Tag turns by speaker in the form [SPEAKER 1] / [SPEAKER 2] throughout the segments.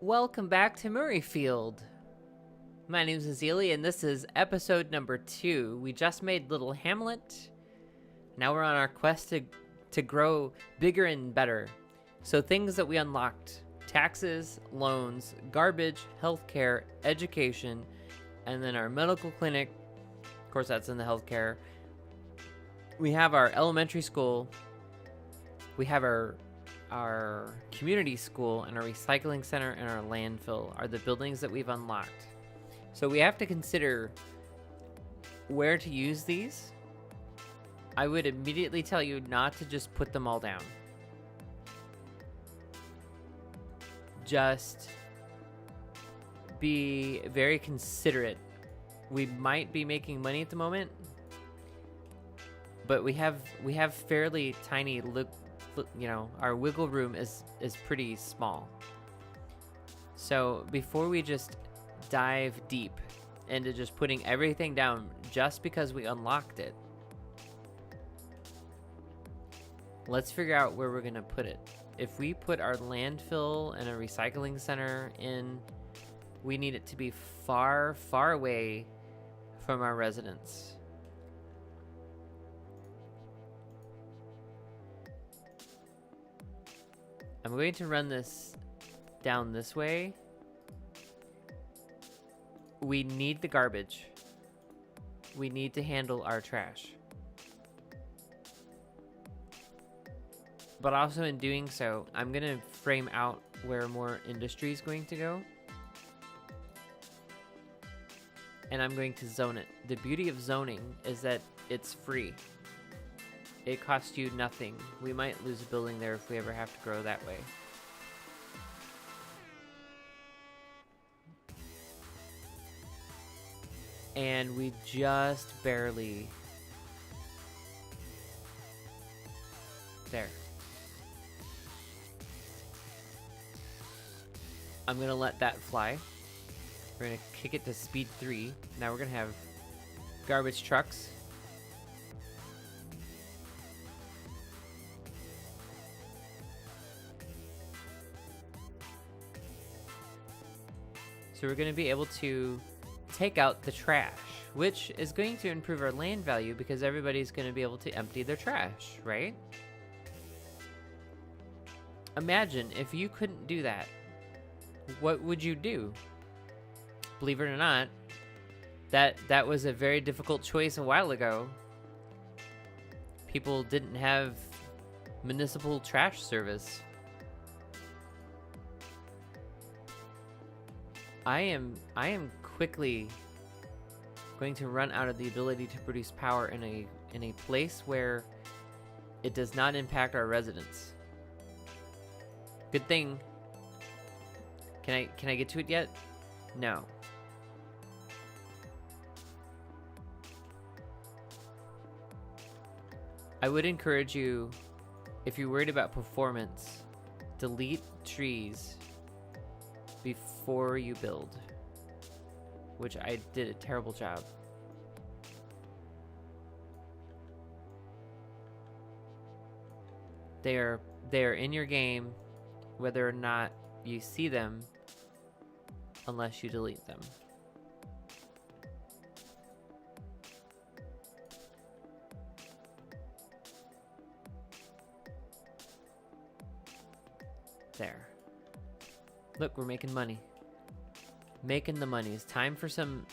[SPEAKER 1] Welcome back to Murrayfield. My name is Azili, and this is episode number 2. We just made Little Hamlet. Now we're on our quest to grow bigger and better. So things that we unlocked: taxes, loans, garbage, healthcare, education, and then our medical clinic. Of course, that's in the healthcare. We have our elementary school. We have our community school and our recycling center and our landfill are the buildings that we've unlocked. So we have to consider where to use these. I would immediately tell you not to just put them all down. Just be very considerate. We might be making money at the moment, but we have fairly tiny our wiggle room is pretty small. So before we just dive deep into just putting everything down just because we unlocked it, let's figure out where we're gonna put it. If we put our landfill and a recycling center in, we need it to be far, far away from our residents. I'm going to run this down this way. We need the garbage. We need to handle our trash. But also in doing so, I'm going to frame out where more industry is going to go. And I'm going to zone it. The beauty of zoning is that it's free. It costs you nothing. We might lose a building there if we ever have to grow that way. And we just barely... There. I'm gonna let that fly. We're gonna kick it to speed 3. Now we're gonna have garbage trucks. So we're going to be able to take out the trash, which is going to improve our land value because everybody's going to be able to empty their trash, right? Imagine if you couldn't do that. What would you do? Believe it or not, that was a very difficult choice a while ago. People didn't have municipal trash service. I am quickly going to run out of the ability to produce power in a place where it does not impact our residents. Good thing. Can I get to it yet? No. I would encourage you, if you're worried about performance, delete trees before you build, which I did a terrible job. They are in your game whether or not you see them, unless you delete them. There. Look, we're making money. Making the money. It's time for some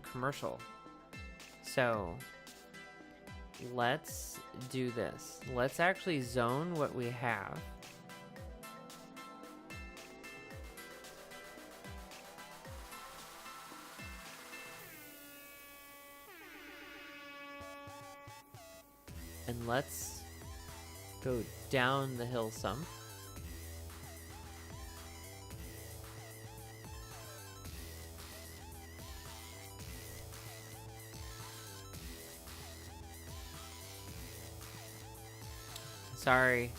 [SPEAKER 1] commercial. So let's do this. Let's actually zone what we have. And let's go down the hill some. Sorry.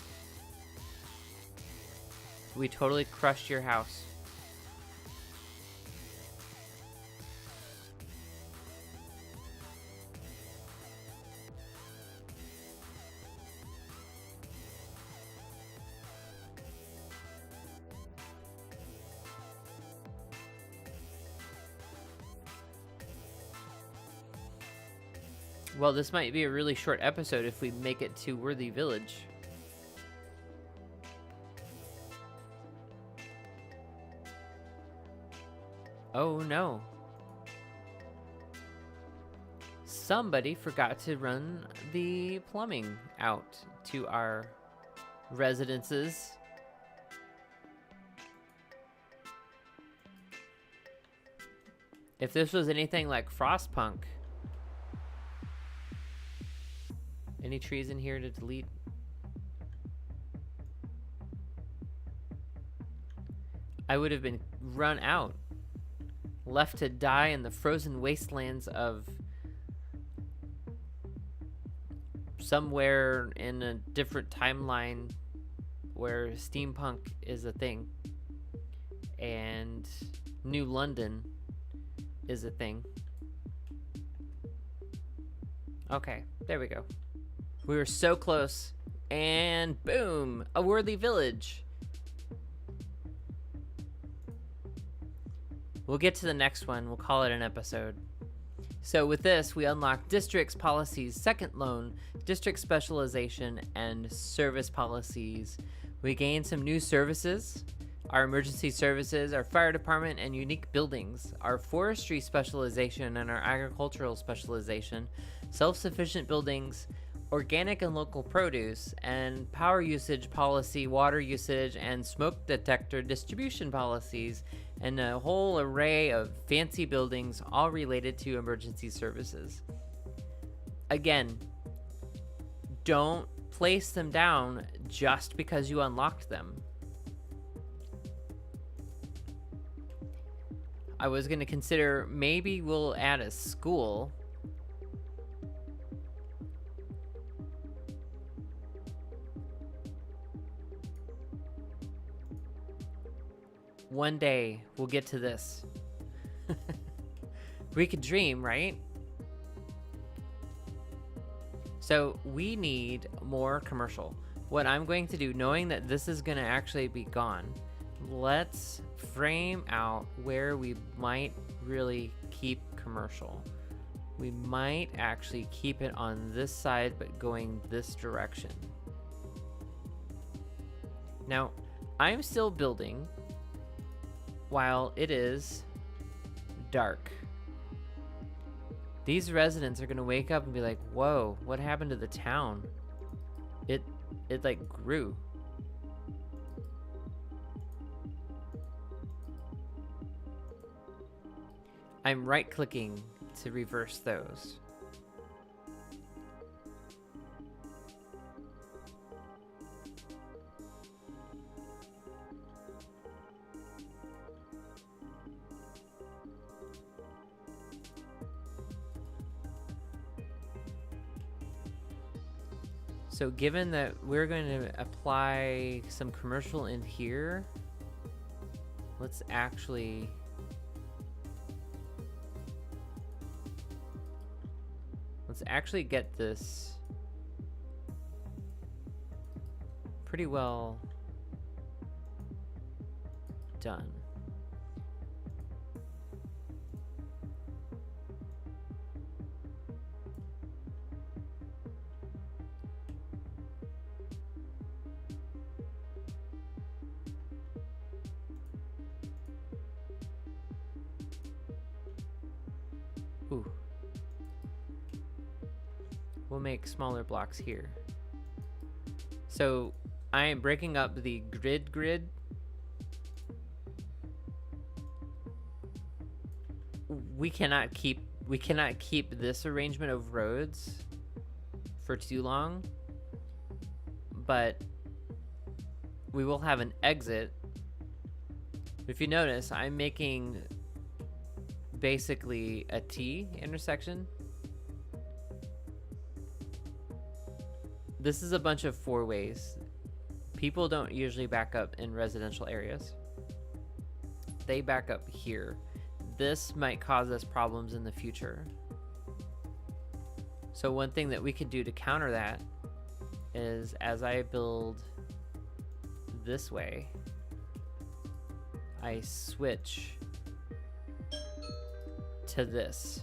[SPEAKER 1] We totally crushed your house. Well, this might be a really short episode if we make it to Worthy Village. Oh no. Somebody forgot to run the plumbing out to our residences. If this was anything like Frostpunk. Any trees in here to delete? I would have been run out, left to die in the frozen wastelands of somewhere in a different timeline where steampunk is a thing and New London is a thing. Okay, there we go. We were so close, and boom, a Worthy Village. We'll get to the next one. We'll call it an episode. So with this, we unlock districts, policies, second loan, district specialization, and service policies. We gain some new services. Our emergency services, our fire department, and unique buildings. Our forestry specialization and our agricultural specialization. Self-sufficient buildings, organic and local produce, and power usage policy, water usage, and smoke detector distribution policies, and a whole array of fancy buildings, all related to emergency services. Again, don't place them down just because you unlocked them. I was going to consider maybe we'll add a school. One day we'll get to this. We could dream, right? So we need more commercial. What I'm going to do, knowing that this is going to actually be gone, let's frame out where we might really keep commercial. We might actually keep it on this side, but going this direction. Now, I'm still building while it is dark. These residents are gonna wake up and be like, whoa, what happened to the town? It like grew. I'm right clicking to reverse those. So given that we're going to apply some commercial in here, let's actually get this pretty well done. Ooh. We'll make smaller blocks here. So I am breaking up the grid. We cannot keep this arrangement of roads for too long, but we will have an exit. If you notice, I'm making basically a T intersection. This is a bunch of four ways. People don't usually back up in residential areas. They back up here. This might cause us problems in the future. So one thing that we could do to counter that is, as I build this way, I switch to this.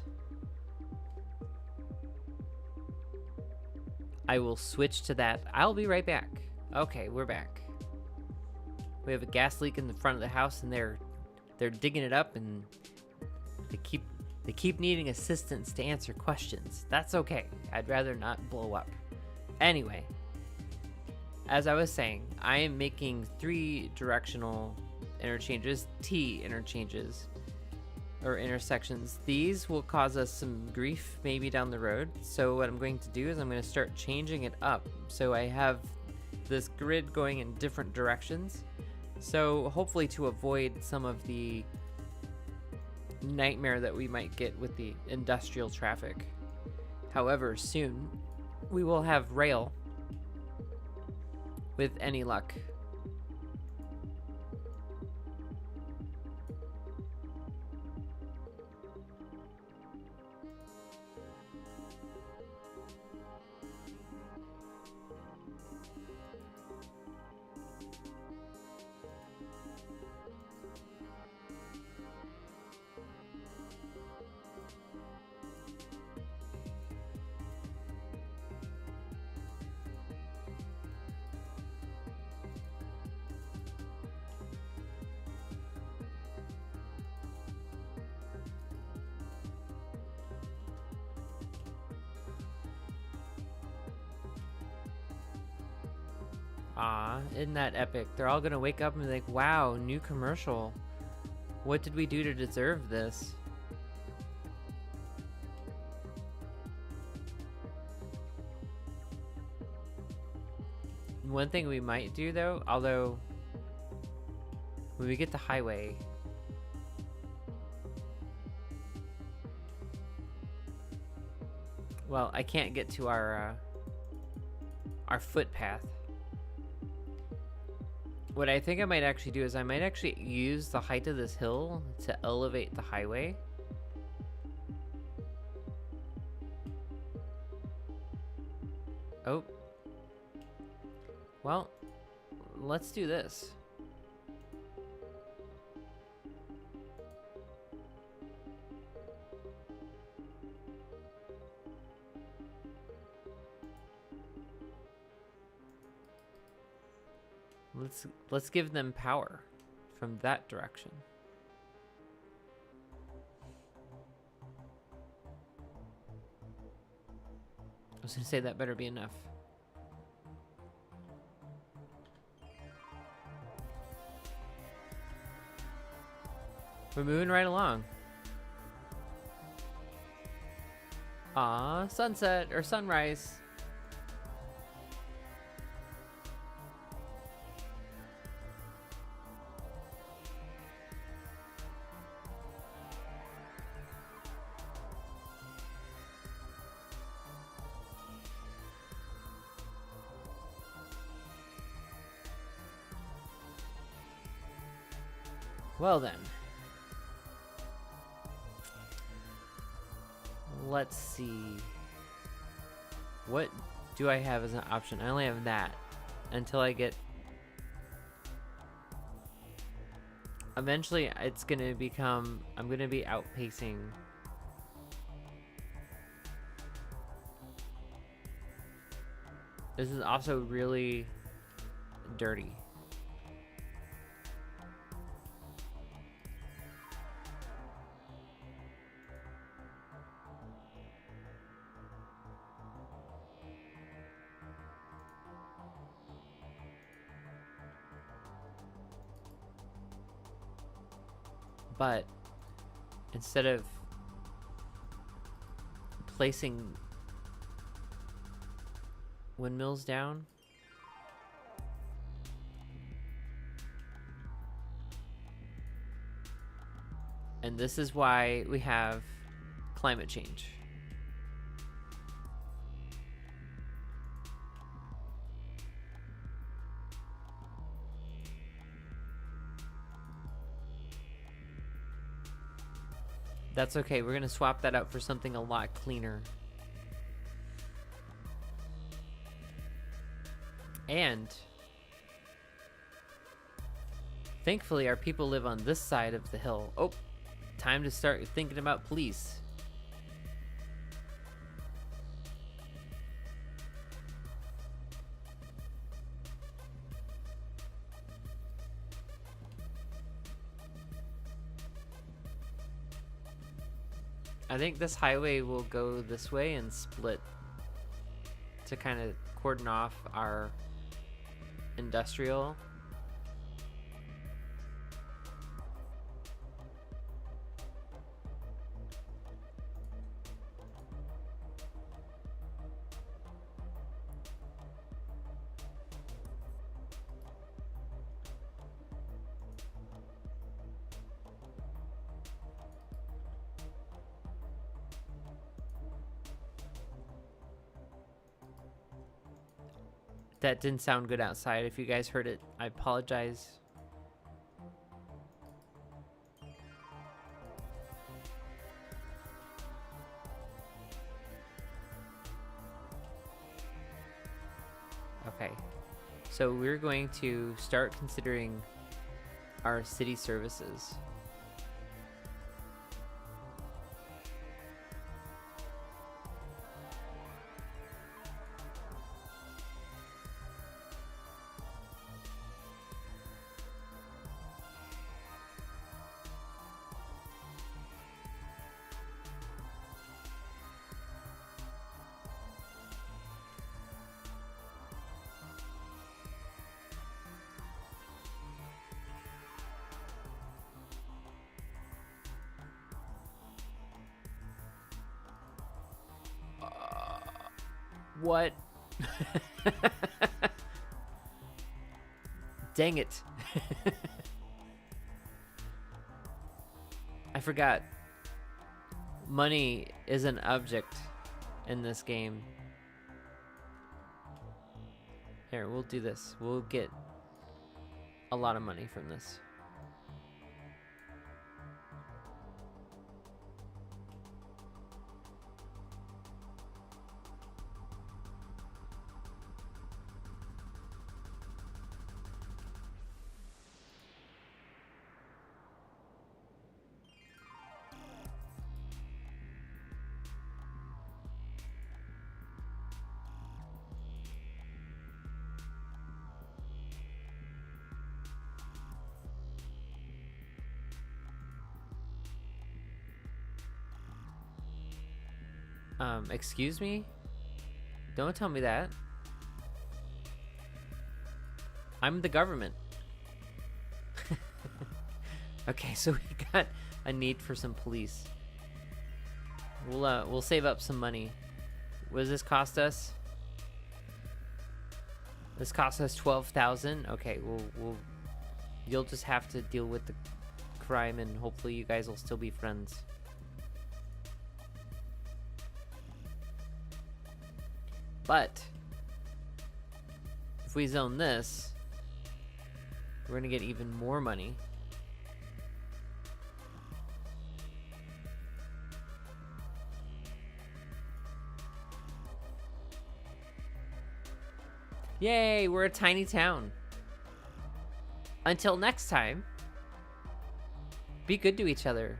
[SPEAKER 1] I will switch to that. I'll be right back. Okay, we're back. We have a gas leak in the front of the house, and they're digging it up, and they keep needing assistance to answer questions. That's okay. I'd rather not blow up. Anyway, as I was saying, I am making 3 directional interchanges, T interchanges, or intersections. These will cause us some grief maybe down the road. So what I'm going to do is I'm going to start changing it up. So I have this grid going in different directions. So hopefully to avoid some of the nightmare that we might get with the industrial traffic. However, soon we will have rail with any luck. Ah, isn't that epic? They're all gonna wake up and be like, wow, new commercial. What did we do to deserve this? One thing we might do though, although when we get to highway, well, I can't get to our footpath. What I think I might actually do is I might actually use the height of this hill to elevate the highway. Oh. Well, let's do this. Let's give them power from that direction. I was gonna say that better be enough. We're moving right along. Sunset or sunrise. Well then, let's see. What do I have as an option? I only have that until I get... Eventually, it's going to become... I'm going to be outpacing... This is also really dirty. But instead of placing windmills down, and this is why we have climate change. That's okay, we're gonna swap that out for something a lot cleaner. And thankfully our people live on this side of the hill. Oh, time to start thinking about police. I think this highway will go this way and split to kind of cordon off our industrial. That didn't sound good outside. If you guys heard it, I apologize. Okay, so we're going to start considering our city services. What? Dang it. I forgot. Money is an object in this game. Here, we'll do this. We'll get a lot of money from this. Excuse me? Don't tell me that. I'm the government. Okay, so we got a need for some police. We'll save up some money. What does this cost us? This costs us 12,000. Okay, you'll just have to deal with the crime, and hopefully you guys will still be friends. But if we zone this, we're gonna get even more money. Yay, we're a tiny town. Until next time, be good to each other.